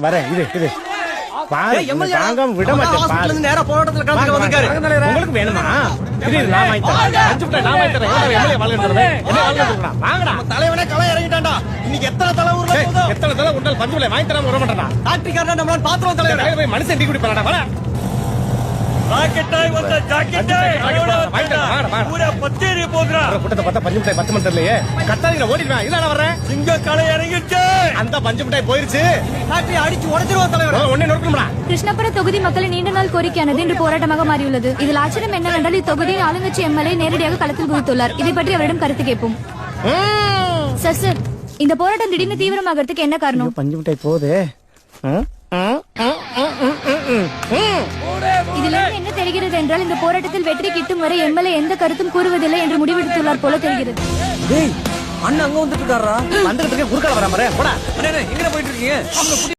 வரேன் இது பாரு வாங்காம விட மாட்டேன். நேரா போராட்டத்துல கலந்துக்க வந்திருக்காரு. உங்களுக்கு வேணுமா? இது நான் வாங்கி தரேன். அஞ்சு முட்டை நான் வாங்கி தரேன். எம்எல்ஏ வாழ்ந்துறது என்ன வாழ்ந்துறா? வாங்கடா. தலைவனே களை இறங்கிட்டான்டா. இன்னைக்கு எத்தனை தலை ஊர்ல போதோ? எத்தனை தலை உண்டால் பஞ்சு முட்டை வாங்கி தராம விட மாட்டேன்டா. டாக்டர்காரனா நம்மள பாத்துறோம் தலைவரே. போய் மனுஷன் டீ குடி போறடா. வாடா. ராக்கெட்டாய் வந்த ஜாக்கெட்டாய் பூரா பச்சேரி போகுறா. கூட்டத்தை பார்த்தா பஞ்சு மிட்டாய் 10 மணி தெரியலையே. கட்டாதீங்க ஓடிடுவேன். இல்ல நான் வர்றேன். சிங்க களை இறங்கிடுச்சு. அந்த பஞ்சு மிட்டாய் போயிருச்சு. டாக்டர் அடிச்சு உடைச்சிருவோம் தலைவரே. ஒண்ணே நோக்கணும்டா. கிருஷ்ணபுரம் தொகுதி மக்களின் நீண்ட நாள் கோரிக்கையானது இன்று போராட்டமாக மாறியுள்ளது. இதில் ஆச்சரியம் என்னவென்றால் இத்தொகுதியின் ஆளுங்கட்சி எம்எல்ஏ நேரடியாக களத்தில் குதித்துள்ளார். இதை பற்றி அவரிடம் கருத்து கேட்போம். சார் இந்த போராட்டம் திடீர்னு தீவிரமாகிறதுக்கு என்ன காரணம்? பஞ்சு மிட்டாய் போகுது. இதுல என்ன தெரிகிறது என்றால் இந்த போராட்டத்தில் வெற்றி கிட்டும் வரை எம்எல்ஏ எந்த கருத்தும் கூறுவதில்லை என்று முடிவெடுத்துள்ளார் போல தெரிகிறது. டேய் அண்ணன் அங்க வந்துட்டு இருக்காரா? வந்துட்டு இருக்க குறுக்கால வராம போடா. அண்ணே எங்க போயிட்டு இருக்கீங்க?